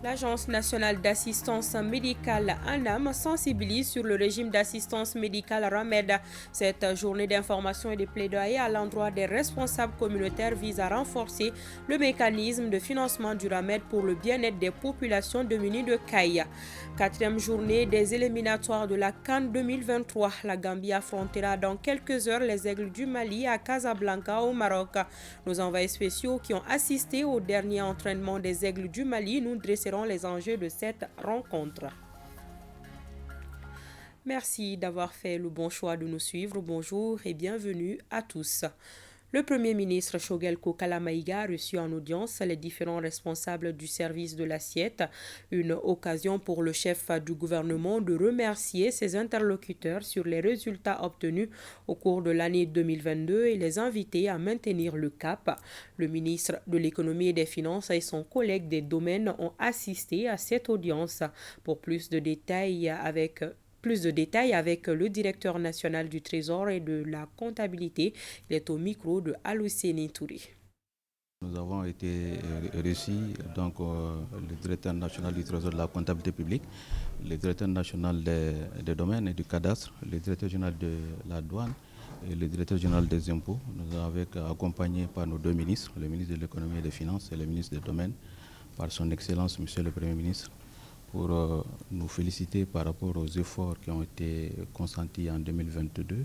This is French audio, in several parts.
L'Agence nationale d'assistance médicale ANAM sensibilise sur le régime d'assistance médicale RAMED. Cette journée d'information et de plaidoyer à l'endroit des responsables communautaires vise à renforcer le mécanisme de financement du RAMED pour le bien-être des populations démunies de Kaya. Quatrième journée des éliminatoires de la CAN 2023. La Gambie affrontera dans quelques heures les Aigles du Mali à Casablanca au Maroc. Nos envoyés spéciaux qui ont assisté au dernier entraînement des Aigles du Mali nous dresseront les enjeux de cette rencontre. Merci d'avoir fait le bon choix de nous suivre. Bonjour et bienvenue à tous. Le Premier ministre Choguel Kalamaïga a reçu en audience les différents responsables du service de l'assiette, une occasion pour le chef du gouvernement de remercier ses interlocuteurs sur les résultats obtenus au cours de l'année 2022 et les inviter à maintenir le cap. Le ministre de l'Économie et des Finances et son collègue des domaines ont assisté à cette audience. Pour plus de détails avec le directeur national du Trésor et de la comptabilité. Il est au micro de Alousseni Touré. Nous avons été reçus le directeur national du Trésor de la comptabilité publique, le directeur national des domaines et du cadastre, le directeur général de la douane et le directeur général des impôts. Nous avons été accompagnés par nos deux ministres, le ministre de l'économie et des finances et le ministre des domaines, par son excellence, monsieur le Premier ministre, pour nous féliciter par rapport aux efforts qui ont été consentis en 2022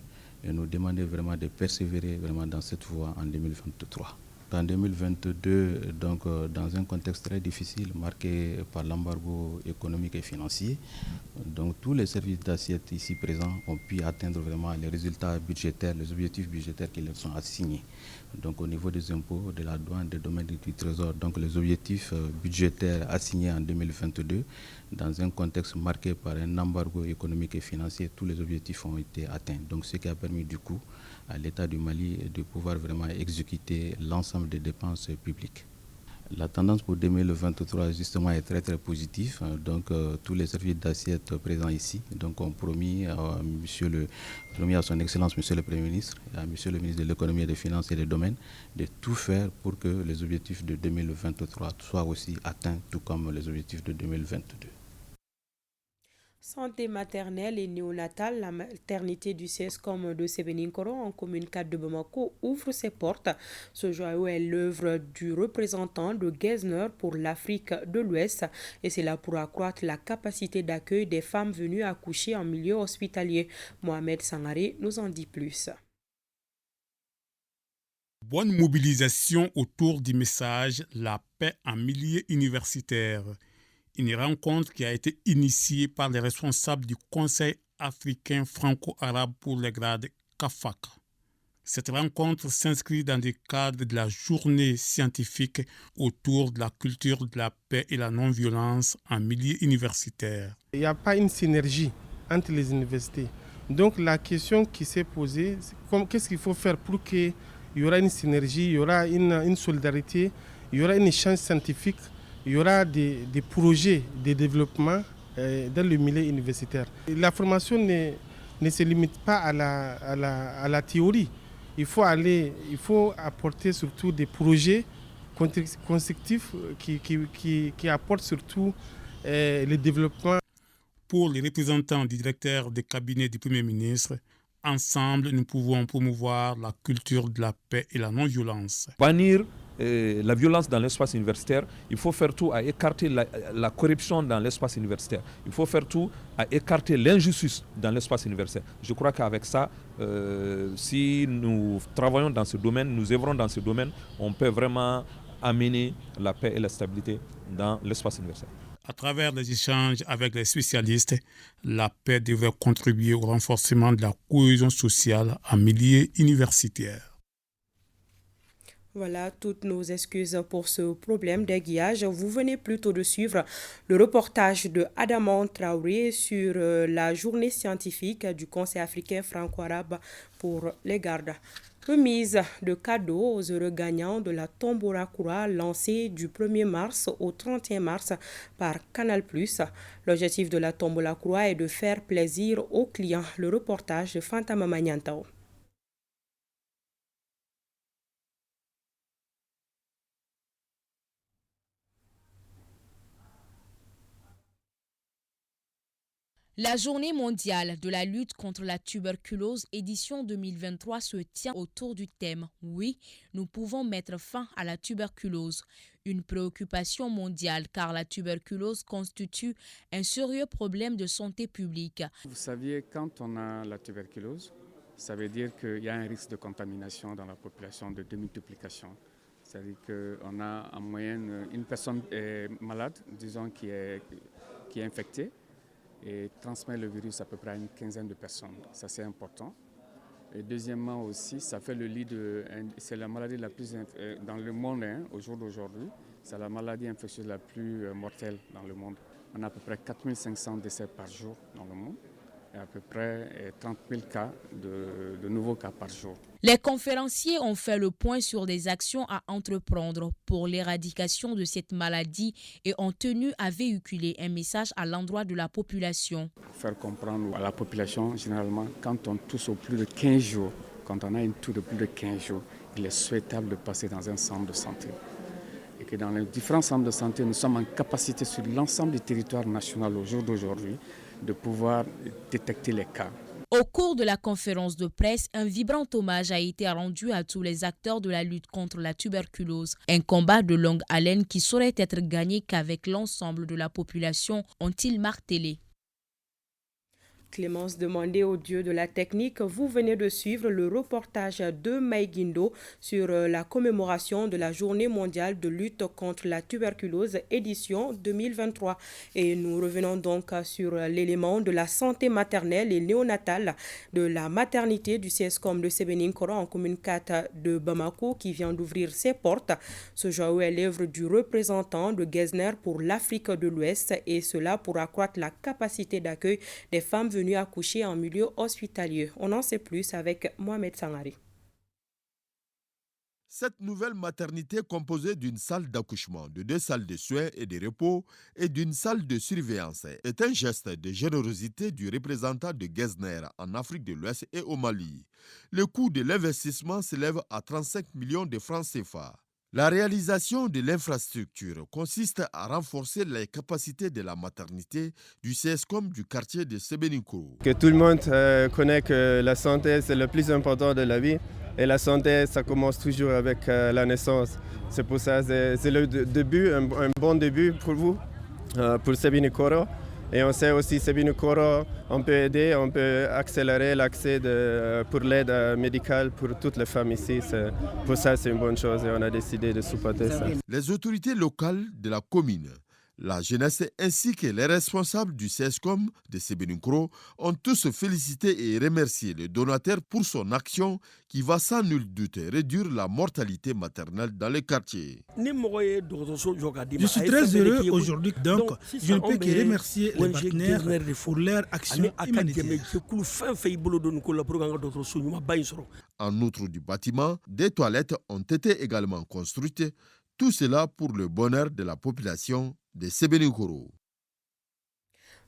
et nous demander vraiment de persévérer vraiment dans cette voie en 2023. En 2022, dans un contexte très difficile marqué par l'embargo économique et financier, donc tous les services d'assiette ici présents ont pu atteindre vraiment les résultats budgétaires, les objectifs budgétaires qui leur sont assignés. Donc au niveau des impôts, de la douane, des domaines du trésor, donc les objectifs budgétaires assignés en 2022, dans un contexte marqué par un embargo économique et financier, tous les objectifs ont été atteints. Donc ce qui a permis du coup à l'État du Mali de pouvoir vraiment exécuter l'ensemble des dépenses publiques. La tendance pour 2023 justement est très positive. Tous les services d'assiette présents ici ont promis à son excellence monsieur le Premier ministre et à monsieur le ministre de l'économie et des finances et des domaines de tout faire pour que les objectifs de 2023 soient aussi atteints, tout comme les objectifs de 2022. Santé maternelle et néonatale, la maternité du CESCOM de Sebeninkoro en commune 4 de Bamako ouvre ses portes. Ce joyau est l'œuvre du représentant de Getzner pour l'Afrique de l'Ouest et c'est là pour accroître la capacité d'accueil des femmes venues accoucher en milieu hospitalier. Mohamed Sangaré nous en dit plus. Bonne mobilisation autour du message La paix en milieu universitaire. Une rencontre qui a été initiée par les responsables du Conseil africain franco-arabe pour les grades CAFAC. Cette rencontre s'inscrit dans le cadre de la journée scientifique autour de la culture de la paix et la non-violence en milieu universitaire. Il n'y a pas une synergie entre les universités. Donc la question qui s'est posée, c'est qu'est-ce qu'il faut faire pour qu'il y aura une synergie, il y aura une solidarité, il y aura une échange scientifique, il y aura des projets de développement dans le milieu universitaire. La formation ne se limite pas à la théorie. Il faut apporter surtout des projets constructifs qui apportent surtout le développement. Pour les représentants du directeur de cabinet du Premier ministre, ensemble, nous pouvons promouvoir la culture de la paix et la non-violence. Bannir la violence dans l'espace universitaire, il faut faire tout à écarter la corruption dans l'espace universitaire. Il faut faire tout à écarter l'injustice dans l'espace universitaire. Je crois qu'avec ça, si nous travaillons dans ce domaine, nous œuvrons dans ce domaine, on peut vraiment amener la paix et la stabilité dans l'espace universitaire. À travers les échanges avec les spécialistes, la paix devrait contribuer au renforcement de la cohésion sociale en milieu universitaire. Voilà toutes nos excuses pour ce problème d'aiguillage. Vous venez plutôt de suivre le reportage de Adama Traoré sur la journée scientifique du Conseil africain franco-arabe pour les gardes. Remise de cadeaux aux heureux gagnants de la Tombola Koura lancée du 1er mars au 31 mars par Canal+. L'objectif de la Tombola Koura est de faire plaisir aux clients. Le reportage de Fantama Magnantao. La journée mondiale de la lutte contre la tuberculose édition 2023 se tient autour du thème « Oui, nous pouvons mettre fin à la tuberculose ». Une préoccupation mondiale car la tuberculose constitue un sérieux problème de santé publique. Vous saviez, quand on a la tuberculose, ça veut dire qu'il y a un risque de contamination dans la population, de démultiplication. C'est-à-dire qu'on a en moyenne une personne malade, disons qui est infectée, et transmet le virus à peu près à une quinzaine de personnes. Ça, c'est important. Et deuxièmement aussi, ça fait le lit c'est la maladie la plus dans le monde au jour d'aujourd'hui. C'est la maladie infectieuse la plus mortelle dans le monde. On a à peu près 4500 décès par jour dans le monde et à peu près 30 000 cas de nouveaux cas par jour. Les conférenciers ont fait le point sur des actions à entreprendre pour l'éradication de cette maladie et ont tenu à véhiculer un message à l'endroit de la population. Faire comprendre à la population, généralement, quand on tousse au plus de 15 jours, quand on a une toux de plus de 15 jours, il est souhaitable de passer dans un centre de santé. Et que dans les différents centres de santé, nous sommes en capacité sur l'ensemble du territoire national au jour d'aujourd'hui de pouvoir détecter les cas. Au cours de la conférence de presse, un vibrant hommage a été rendu à tous les acteurs de la lutte contre la tuberculose. Un combat de longue haleine qui saurait être gagné qu'avec l'ensemble de la population, ont-ils martelé. Clémence demandée au dieu de la technique, vous venez de suivre le reportage de Maïguindo sur la commémoration de la journée mondiale de lutte contre la tuberculose édition 2023. Et nous revenons donc sur l'élément de la santé maternelle et néonatale de la maternité du CSCOM de Sebeninkoro en commune 4 de Bamako qui vient d'ouvrir ses portes. Ce joyau est l'œuvre du représentant de Gesner pour l'Afrique de l'Ouest et cela pour accroître la capacité d'accueil des femmes venues accoucher en milieu hospitalier. On en sait plus avec Mohamed Sangari. Cette nouvelle maternité composée d'une salle d'accouchement, de 2 salles de soins et de repos et d'une salle de surveillance est un geste de générosité du représentant de Gesner en Afrique de l'Ouest et au Mali. Le coût de l'investissement s'élève à 35 millions de francs CFA. La réalisation de l'infrastructure consiste à renforcer les capacités de la maternité du CSCOM du quartier de Sebeninkoro. Que tout le monde connaît que la santé, c'est le plus important de la vie. Et la santé, ça commence toujours avec la naissance. C'est pour ça que c'est le début, un bon début pour vous, pour Sebeninkoro. Et on sait aussi Sebeninkoro, on peut aider, on peut accélérer l'accès pour l'aide médicale pour toutes les femmes ici. Pour ça, c'est une bonne chose et on a décidé de supporter ça. Les autorités locales de la commune, la jeunesse ainsi que les responsables du CSCOM de Sebeninkoro ont tous félicité et remercié le donateur pour son action qui va sans nul doute réduire la mortalité maternelle dans le quartier. Je suis très heureux aujourd'hui, donc je ne peux que remercier les partenaires pour leur action humanitaire. En outre du bâtiment, des toilettes ont été également construites, tout cela pour le bonheur de la population de Sebeninkoro.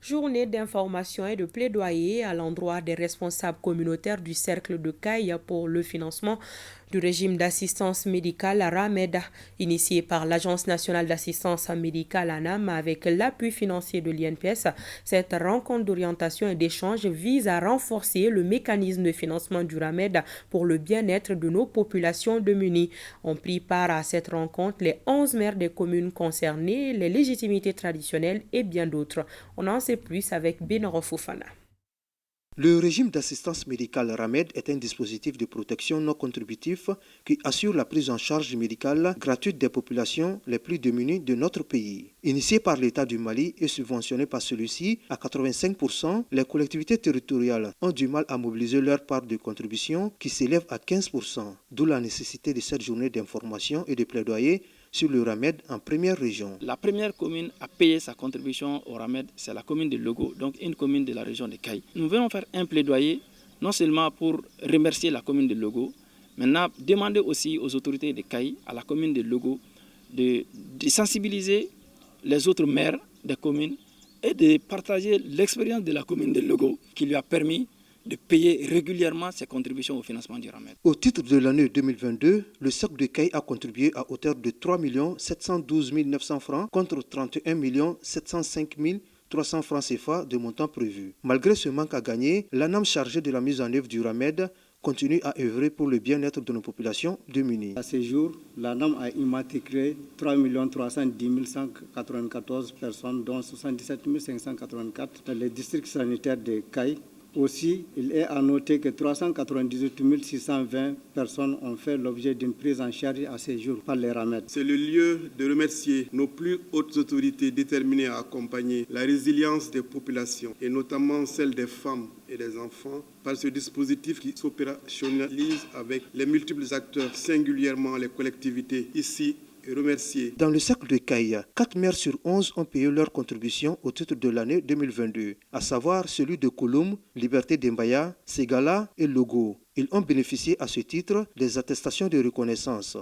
Journée d'information et de plaidoyer à l'endroit des responsables communautaires du cercle de Caille pour le financement du régime d'assistance médicale RAMED, initié par l'Agence nationale d'assistance médicale ANAM avec l'appui financier de l'INPS. Cette rencontre d'orientation et d'échange vise à renforcer le mécanisme de financement du RAMED pour le bien-être de nos populations démunies. Ont pris part à cette rencontre les 11 maires des communes concernées, les légitimités traditionnelles et bien d'autres. On en sait plus avec Benoro Fofana. Le régime d'assistance médicale RAMED est un dispositif de protection non contributif qui assure la prise en charge médicale gratuite des populations les plus démunies de notre pays. Initié par l'État du Mali et subventionné par celui-ci à 85%, les collectivités territoriales ont du mal à mobiliser leur part de contribution qui s'élève à 15%, d'où la nécessité de cette journée d'information et de plaidoyer sur le RAMED en première région. La première commune à payer sa contribution au RAMED, c'est la commune de Logo, donc une commune de la région de Caille. Nous venons faire un plaidoyer, non seulement pour remercier la commune de Logo, maintenant demander aussi aux autorités de Caille, à la commune de Logo, de sensibiliser les autres maires des communes et de partager l'expérience de la commune de Logo qui lui a permis de payer régulièrement ses contributions au financement du RAMED. Au titre de l'année 2022, le cercle de Caille a contribué à hauteur de 3 712 900 francs contre 31 705 300 francs CFA de montant prévu. Malgré ce manque à gagner, l'ANAM chargée de la mise en œuvre du RAMED continue à œuvrer pour le bien-être de nos populations démunies. À ce jour, l'ANAM a immatriculé 3 310 194 personnes, dont 77 584 dans les districts sanitaires de Caille. Aussi, il est à noter que 398 620 personnes ont fait l'objet d'une prise en charge à ce jour par les RAMED. C'est le lieu de remercier nos plus hautes autorités déterminées à accompagner la résilience des populations, et notamment celle des femmes et des enfants, par ce dispositif qui s'opérationnalise avec les multiples acteurs, singulièrement les collectivités ici remercier. Dans le cercle de Caille, 4 maires sur 11 ont payé leur contribution au titre de l'année 2022, à savoir celui de Kouloum, Liberté d'Embaya, Ségala et Logo. Ils ont bénéficié à ce titre des attestations de reconnaissance.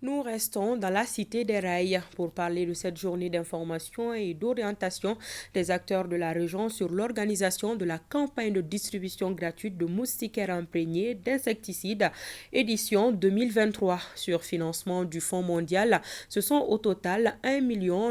Nous restons dans la cité des rails pour parler de cette journée d'information et d'orientation des acteurs de la région sur l'organisation de la campagne de distribution gratuite de moustiquaires imprégnés d'insecticides édition 2023 sur financement du Fonds mondial. Ce sont au total 1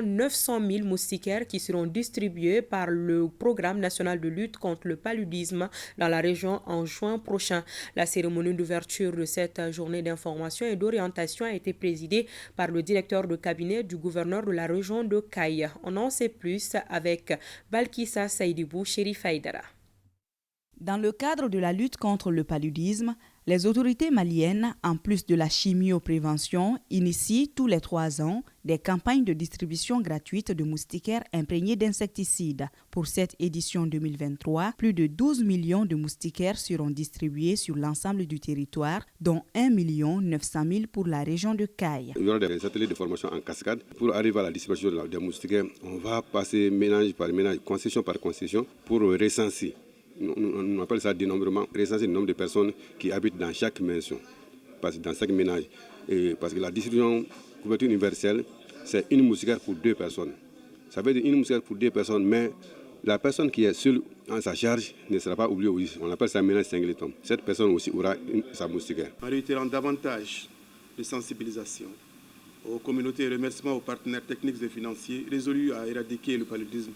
900 000 moustiquaires qui seront distribués par le Programme national de lutte contre le paludisme dans la région en juin prochain. La cérémonie d'ouverture de cette journée d'information et d'orientation a été présidée par le directeur de cabinet du gouverneur de la région de Caille. On en sait plus avec Balkissa Saïdibou Chérif Haïdara. Dans le cadre de la lutte contre le paludisme, les autorités maliennes, en plus de la chimioprévention, initient tous les 3 ans des campagnes de distribution gratuite de moustiquaires imprégnés d'insecticides. Pour cette édition 2023, plus de 12 millions de moustiquaires seront distribués sur l'ensemble du territoire, dont 1 900 000 pour la région de Caille. Il y aura des ateliers de formation en cascade. Pour arriver à la distribution des moustiquaires, on va passer ménage par ménage, concession par concession, pour recenser. On appelle ça dénombrement, recenser le nombre de personnes qui habitent dans chaque maison, dans chaque ménage. Et parce que la distribution couverture universelle, c'est une moustiquaire pour 2 personnes. Ça veut dire une moustiquaire pour 2 personnes, mais la personne qui est seule en sa charge ne sera pas oubliée aussi. On appelle ça un ménage singleton. Cette personne aussi aura sa moustiquaire. En réitérant davantage de sensibilisation aux communautés et remerciements aux partenaires techniques et financiers résolus à éradiquer le paludisme,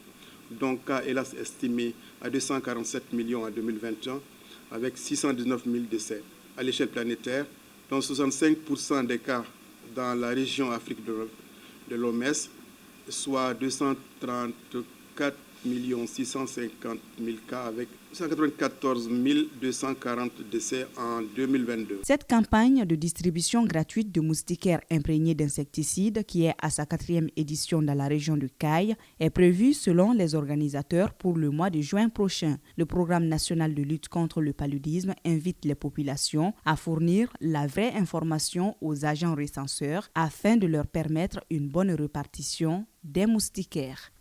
donc hélas estimé à 247 millions en 2021, avec 619 000 décès à l'échelle planétaire, dont 65% des cas dans la région Afrique de l'OMS, soit 234 650 000 cas avec 194 240 décès en 2022. Cette campagne de distribution gratuite de moustiquaires imprégnés d'insecticides, qui est à sa 4e édition dans la région de Caille, est prévue selon les organisateurs pour le mois de juin prochain. Le Programme national de lutte contre le paludisme invite les populations à fournir la vraie information aux agents recenseurs afin de leur permettre une bonne répartition des moustiquaires.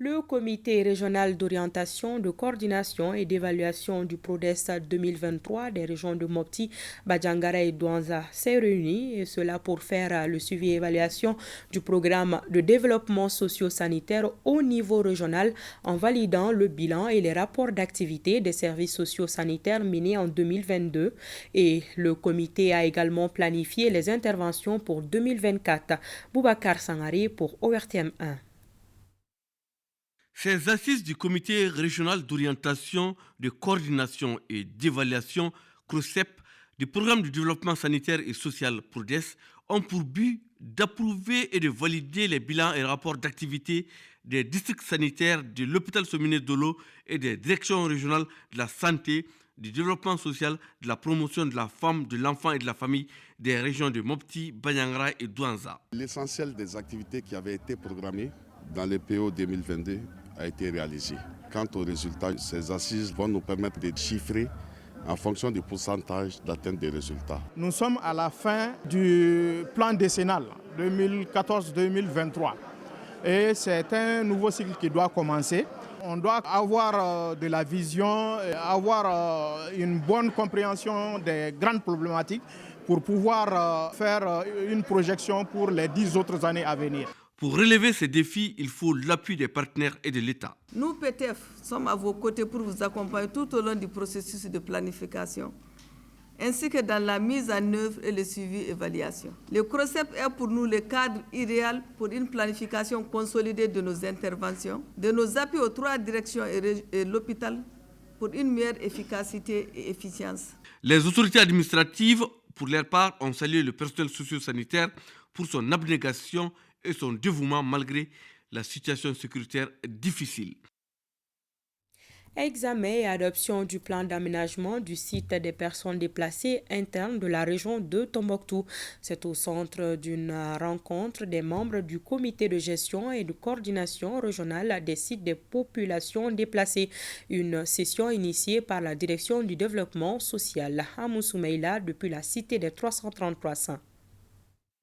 Le comité régional d'orientation, de coordination et d'évaluation du PRODES 2023 des régions de Mopti, Badjangara et Douanza s'est réuni, et cela pour faire le suivi et évaluation du programme de développement socio-sanitaire au niveau régional en validant le bilan et les rapports d'activité des services socio-sanitaires menés en 2022. Et le comité a également planifié les interventions pour 2024. Boubacar Sangari pour ORTM 1. Ces assises du comité régional d'orientation, de coordination et d'évaluation CROCEP du programme de développement sanitaire et social PRODES ont pour but d'approuver et de valider les bilans et rapports d'activité des districts sanitaires de l'hôpital Sominé Dolo et des directions régionales de la santé, du développement social, de la promotion de la femme, de l'enfant et de la famille des régions de Mopti, Banyangara et Douanza. L'essentiel des activités qui avaient été programmées dans le PO 2022 a été réalisé. Quant aux résultats, ces assises vont nous permettre de chiffrer en fonction du pourcentage d'atteinte des résultats. Nous sommes à la fin du plan décennal 2014-2023 et c'est un nouveau cycle qui doit commencer. On doit avoir de la vision, avoir une bonne compréhension des grandes problématiques pour pouvoir faire une projection pour les 10 autres années à venir. Pour relever ces défis, il faut l'appui des partenaires et de l'État. Nous, PTF, sommes à vos côtés pour vous accompagner tout au long du processus de planification. ainsi que dans la mise en œuvre et le suivi-évaluation. Le CROCEP est pour nous le cadre idéal pour une planification consolidée de nos interventions, de nos appuis aux 3 directions et l'hôpital pour une meilleure efficacité et efficience. Les autorités administratives, pour leur part, ont salué le personnel socio-sanitaire pour son abnégation et son dévouement malgré la situation sécuritaire difficile. Examen et adoption du plan d'aménagement du site des personnes déplacées internes de la région de Tombouctou. C'est au centre d'une rencontre des membres du comité de gestion et de coordination régionale des sites des populations déplacées. Une session initiée par la direction du développement social à Moussoumeïla depuis la cité des 333 saints.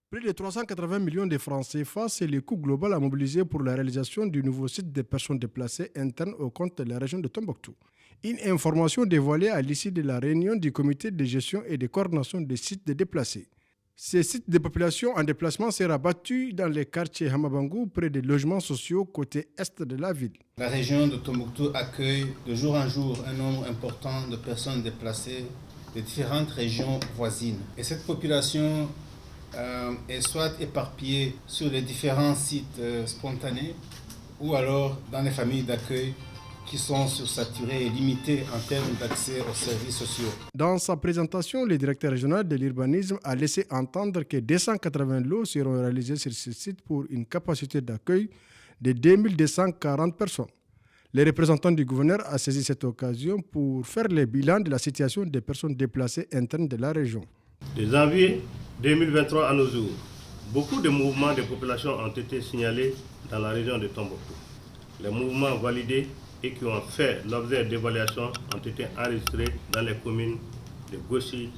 Plus de 380 millions de francs CFA, c'est le coût global à mobiliser pour la réalisation du nouveau site des personnes déplacées internes au compte de la région de Tombouctou. Une information dévoilée à l'issue de la réunion du comité de gestion et de coordination des sites des déplacés. Ces sites de population en déplacement sera battu dans les quartiers Hamabangou, près des logements sociaux côté est de la ville. La région de Tombouctou accueille de jour en jour un nombre important de personnes déplacées de différentes régions voisines. Et cette population est soit éparpillée sur les différents sites spontanés ou alors dans les familles d'accueil qui sont sursaturées et limitées en termes d'accès aux services sociaux. Dans sa présentation, le directeur régional de l'urbanisme a laissé entendre que 280 lots seront réalisés sur ce site pour une capacité d'accueil de 2240 personnes. Le représentant du gouverneur a saisi cette occasion pour faire le bilan de la situation des personnes déplacées internes de la région. De janvier 2023 à nos jours, beaucoup de mouvements de population ont été signalés dans la région de Tombouctou. Les mouvements validés et qui ont fait l'objet d'évaluation ont été enregistrés dans les communes de Gossi,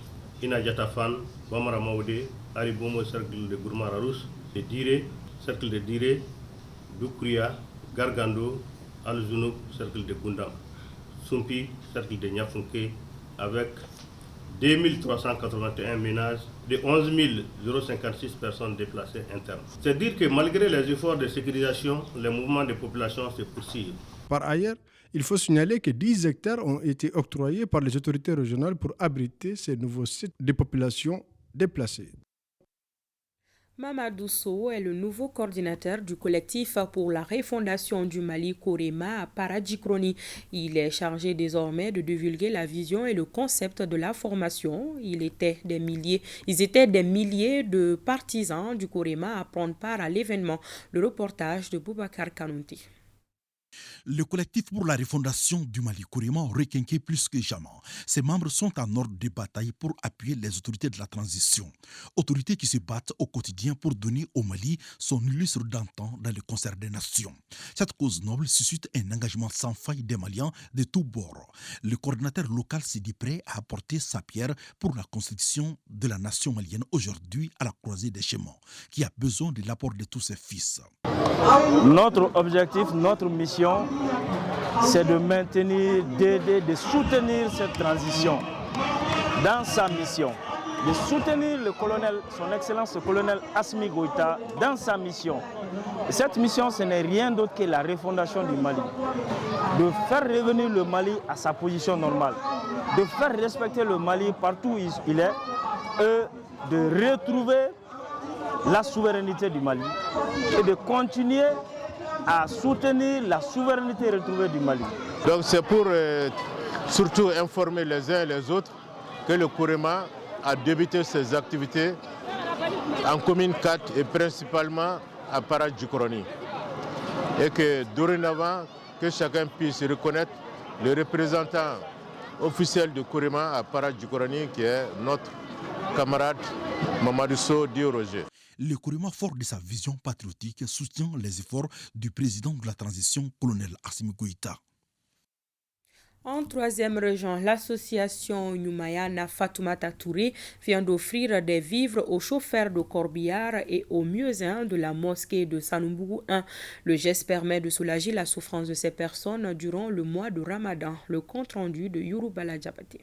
Inadjatafan, Bamara Maoudé, Aribomo, cercle de Gourmararousse, de Diré, cercle de Diré, Doukria, Gargando, Al-Zounouk, cercle de Gundam, Sumpi, cercle de Niafunke, avec 2381 ménages de 11 056 personnes déplacées internes. C'est dire que malgré les efforts de sécurisation, les mouvements de population se poursuivent. Par ailleurs, il faut signaler que 10 hectares ont été octroyés par les autorités régionales pour abriter ces nouveaux sites de population déplacées. Mamadou Sow est le nouveau coordinateur du collectif pour la refondation du Mali Korema à Paradjikroni. Il est chargé désormais de divulguer la vision et le concept de la formation. Ils étaient des milliers de partisans du Korema à prendre part à l'événement. Le reportage de Boubacar Kanouti. Le collectif pour la refondation du Mali Korema requinqué plus que jamais. Ses membres sont en ordre de bataille pour appuyer les autorités de la transition. Autorités qui se battent au quotidien pour donner au Mali son illustre d'antan dans le concert des nations. Cette cause noble suscite un engagement sans faille des Maliens de tous bords. Le coordinateur local s'est dit prêt à apporter sa pierre pour la construction de la nation malienne aujourd'hui à la croisée des chemins, qui a besoin de l'apport de tous ses fils. Notre objectif, notre mission, c'est de maintenir, d'aider, de soutenir cette transition dans sa mission, de soutenir le colonel, son excellence le colonel Assimi Goïta dans sa mission. Et cette mission, ce n'est rien d'autre que la refondation du Mali, de faire revenir le Mali à sa position normale, de faire respecter le Mali partout où il est et de retrouver la souveraineté du Mali et de continuer à soutenir la souveraineté retrouvée du Mali. Donc c'est pour surtout informer les uns et les autres que le Korema a débuté ses activités en commune 4 et principalement à Paradjikroni. Et que dorénavant, que chacun puisse reconnaître le représentant officiel du Korema à Paradjikroni qui est notre camarade Mamadou Sow Roger. Le Korema, fort de sa vision patriotique, soutient les efforts du président de la transition, colonel Assimi Goïta. En troisième région, l'association Nyumayana Fatoumata Touré vient d'offrir des vivres aux chauffeurs de corbillard et aux muezzins de la mosquée de Sanoumbougou 1. Le geste permet de soulager la souffrance de ces personnes durant le mois de Ramadan. Le compte-rendu de Yourubala Djabate.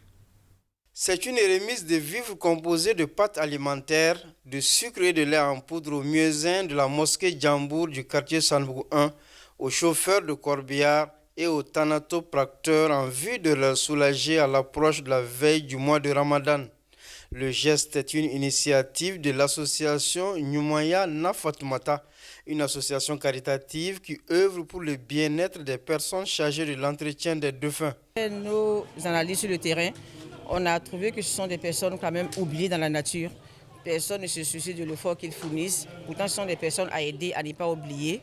C'est une remise de vivres composés de pâtes alimentaires, de sucre et de lait en poudre aux muezzins de la mosquée Djambour du quartier Sanoumbougou 1, aux chauffeurs de corbillard et aux thanatopracteurs en vue de leur soulager à l'approche de la veille du mois de Ramadan. Le geste est une initiative de l'association Nyumaya Nafatmata, une association caritative qui œuvre pour le bien-être des personnes chargées de l'entretien des défunts. Nos analyses sur le terrain, on a trouvé que ce sont des personnes quand même oubliées dans la nature. Personne ne se soucie de l'effort qu'ils fournissent. Pourtant, ce sont des personnes à aider, à ne pas oublier.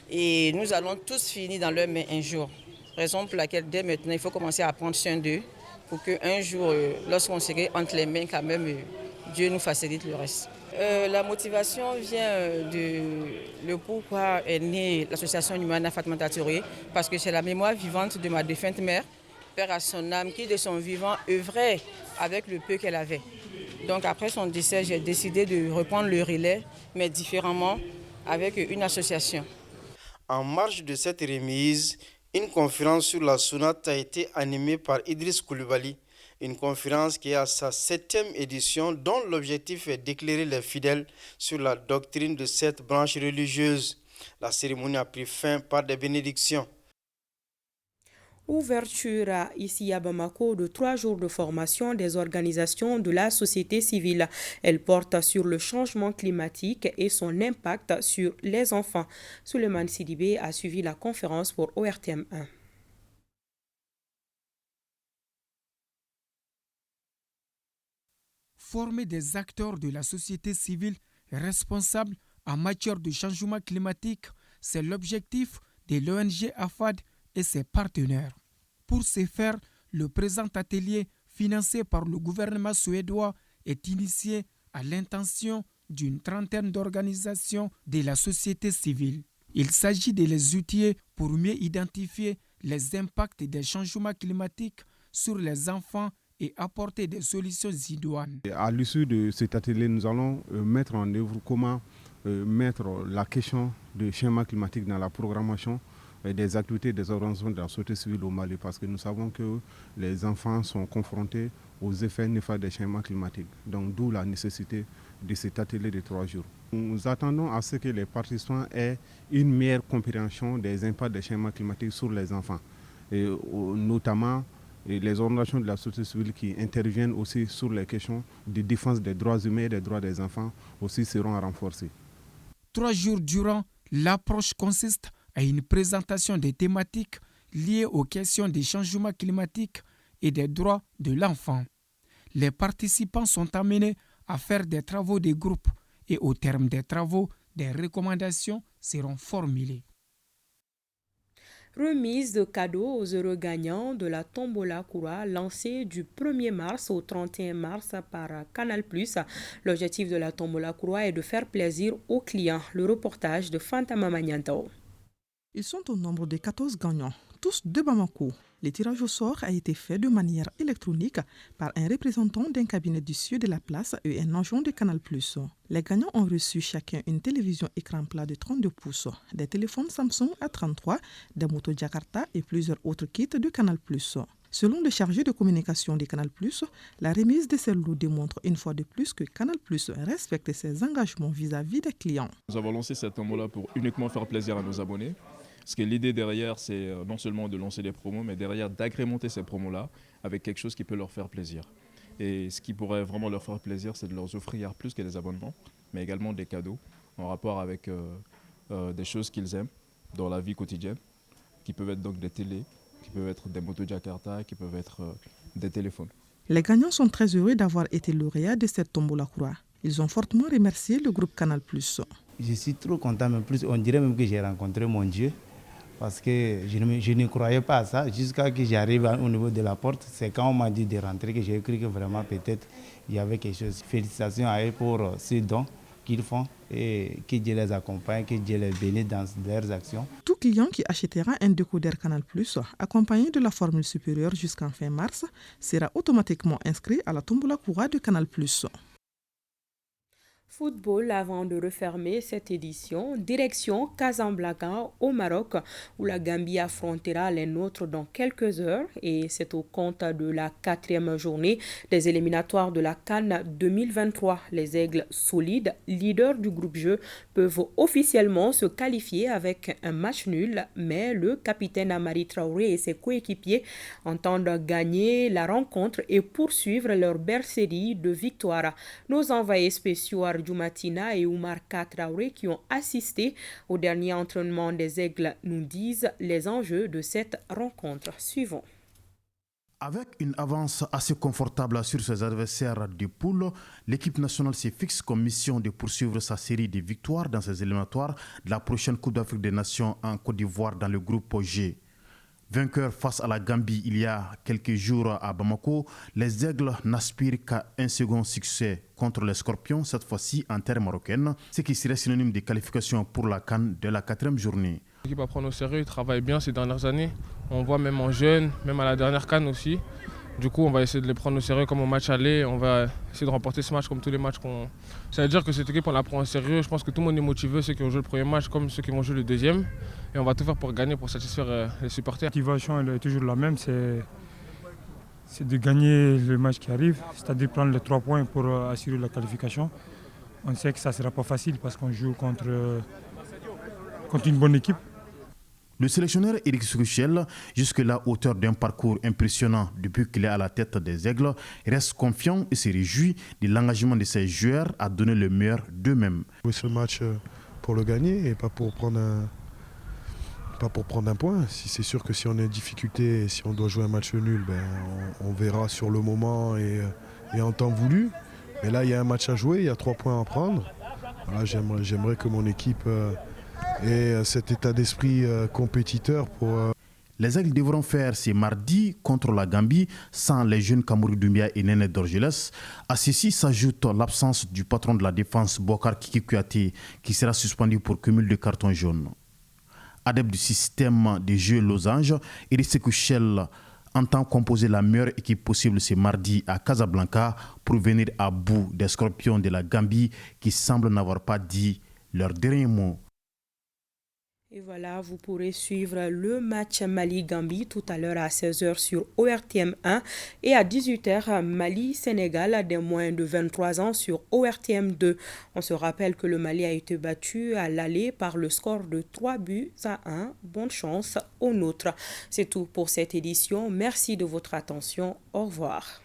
Et nous allons tous finir dans leurs mains un jour. Raison pour laquelle, dès maintenant, il faut commencer à prendre soin d'eux pour qu'un jour, lorsqu'on serait entre les mains, quand même, Dieu nous facilite le reste. La motivation vient de pourquoi est née l'association Nyumaya Fatmata Touré, parce que c'est la mémoire vivante de ma défunte mère, père à son âme, qui de son vivant œuvrait avec le peu qu'elle avait. Donc après son décès, j'ai décidé de reprendre le relais, mais différemment, avec une association. En marge de cette remise, une conférence sur la sonate a été animée par Idriss Koulibaly. Une conférence qui est à sa 7e édition, dont l'objectif est d'éclairer les fidèles sur la doctrine de cette branche religieuse. La cérémonie a pris fin par des bénédictions. Ouverture ici à Bamako de 3 jours de formation des organisations de la société civile. Elle porte sur le changement climatique et son impact sur les enfants. Souleymane Sidibé a suivi la conférence pour ORTM 1. Former des acteurs de la société civile responsables en matière de changement climatique, c'est l'objectif de l'ONG AFAD et ses partenaires. Pour ce faire, le présent atelier, financé par le gouvernement suédois, est initié à l'intention d'une trentaine d'organisations de la société civile. Il s'agit de les outiller pour mieux identifier les impacts des changements climatiques sur les enfants et apporter des solutions idoines. À l'issue de cet atelier, nous allons mettre en œuvre comment mettre la question du changement climatique dans la programmation des activités des organisations de la société civile au Mali, parce que nous savons que les enfants sont confrontés aux effets néfastes des changements climatiques. Donc d'où la nécessité de cet atelier de 3 jours. Nous attendons à ce que les participants aient une meilleure compréhension des impacts des changements climatiques sur les enfants, et notamment les organisations de la société civile qui interviennent aussi sur les questions de défense des droits humains et des droits des enfants aussi seront renforcées. 3 jours durant, l'approche consiste à une présentation des thématiques liées aux questions des changements climatiques et des droits de l'enfant. Les participants sont amenés à faire des travaux de groupe et au terme des travaux, des recommandations seront formulées. Remise de cadeaux aux heureux gagnants de la Tombola Koura lancée du 1er mars au 31 mars par Canal+. L'objectif de la Tombola Koura est de faire plaisir aux clients. Le reportage de Fantama Magnanto. Ils sont au nombre de 14 gagnants, tous de Bamako. Le tirage au sort a été fait de manière électronique par un représentant d'un cabinet du sud de la place et un agent de Canal+. Les gagnants ont reçu chacun une télévision écran plat de 32 pouces, des téléphones Samsung A33, des motos Jakarta et plusieurs autres kits de Canal+. Selon le chargé de communication de Canal+, la remise de ces lots démontre une fois de plus que Canal+ respecte ses engagements vis-à-vis des clients. Nous avons lancé cette tombola pour uniquement faire plaisir à nos abonnés. Parce que l'idée derrière, c'est non seulement de lancer des promos, mais derrière d'agrémenter ces promos-là avec quelque chose qui peut leur faire plaisir. Et ce qui pourrait vraiment leur faire plaisir, c'est de leur offrir plus que des abonnements, mais également des cadeaux en rapport avec des choses qu'ils aiment dans la vie quotidienne, qui peuvent être donc des télés, qui peuvent être des motos Jakarta, qui peuvent être des téléphones. Les gagnants sont très heureux d'avoir été lauréats de cette Tombola Koura. Ils ont fortement remercié le groupe Canal+. Je suis trop content, mais plus on dirait même que j'ai rencontré mon Dieu. Parce que je ne croyais pas à ça, jusqu'à ce que j'arrive au niveau de la porte. C'est quand on m'a dit de rentrer que j'ai cru que vraiment peut-être il y avait quelque chose. Félicitations à eux pour ce don qu'ils font et que Dieu les accompagne, que Dieu les bénisse dans leurs actions. Tout client qui achètera un décodeur Canal+, accompagné de la formule supérieure jusqu'en fin mars, sera automatiquement inscrit à la Tombola Koura de Canal+. Football, avant de refermer cette édition, direction Casablanca au Maroc, où la Gambie affrontera les nôtres dans quelques heures, et c'est au compte de la 4e journée des éliminatoires de la CAN 2023. Les Aigles solides, leaders du groupe Jeu, peuvent officiellement se qualifier avec un match nul, mais le capitaine Amari Traoré et ses coéquipiers entendent gagner la rencontre et poursuivre leur belle série de victoires. Nos envoyés spéciaux Matina et Oumar Traoré, qui ont assisté au dernier entraînement des Aigles, nous disent les enjeux de cette rencontre. Suivons. Avec une avance assez confortable sur ses adversaires de poule, l'équipe nationale se fixe comme mission de poursuivre sa série de victoires dans ses éliminatoires de la prochaine Coupe d'Afrique des Nations en Côte d'Ivoire dans le groupe G. Vainqueur face à la Gambie il y a quelques jours à Bamako, les Aigles n'aspirent qu'à un second succès contre les Scorpions, cette fois-ci en terre marocaine, ce qui serait synonyme de qualification pour la CAN de la 4e journée. L'équipe à prendre au sérieux, travaille bien ces dernières années. On voit même en jeunes, même à la dernière CAN aussi. Du coup, on va essayer de les prendre au sérieux comme au match aller. On va essayer de remporter ce match comme tous les matchs qu'on... Ça veut dire que cette équipe, on la prend au sérieux. Je pense que tout le monde est motivé, ceux qui ont joué le premier match comme ceux qui vont jouer le deuxième. Et on va tout faire pour gagner, pour satisfaire les supporters. La motivation elle est toujours la même, c'est de gagner le match qui arrive, c'est-à-dire prendre les 3 points pour assurer la qualification. On sait que ça ne sera pas facile parce qu'on joue contre une bonne équipe. Le sélectionneur Éric Souchel, jusque-là auteur d'un parcours impressionnant depuis qu'il est à la tête des Aigles, reste confiant et se réjouit de l'engagement de ses joueurs à donner le meilleur d'eux-mêmes. Ce match pour le gagner et pas pour prendre un point. C'est sûr que si on est en difficulté et si on doit jouer un match nul, on verra sur le moment et en temps voulu. Mais là, il y a un match à jouer, il y a 3 points à prendre. Voilà, j'aimerais que mon équipe ait cet état d'esprit compétiteur pour... Les Aigles devront faire ce mardi contre la Gambie sans les jeunes Kamuru Doumbia et Néné Dorgeles. À ceci s'ajoute l'absence du patron de la défense, Bokar Kiki Kouyaté, qui sera suspendu pour cumul de cartons jaunes. Adepte du système de jeu losange, Éric Souchel entend composer la meilleure équipe possible ce mardi à Casablanca pour venir à bout des Scorpions de la Gambie qui semblent n'avoir pas dit leur dernier mot. Et voilà, vous pourrez suivre le match Mali-Gambie tout à l'heure à 16h sur ORTM 1 et à 18h Mali-Sénégal des moins de 23 ans sur ORTM 2. On se rappelle que le Mali a été battu à l'aller par le score de 3-1. Bonne chance aux nôtres. C'est tout pour cette édition. Merci de votre attention. Au revoir.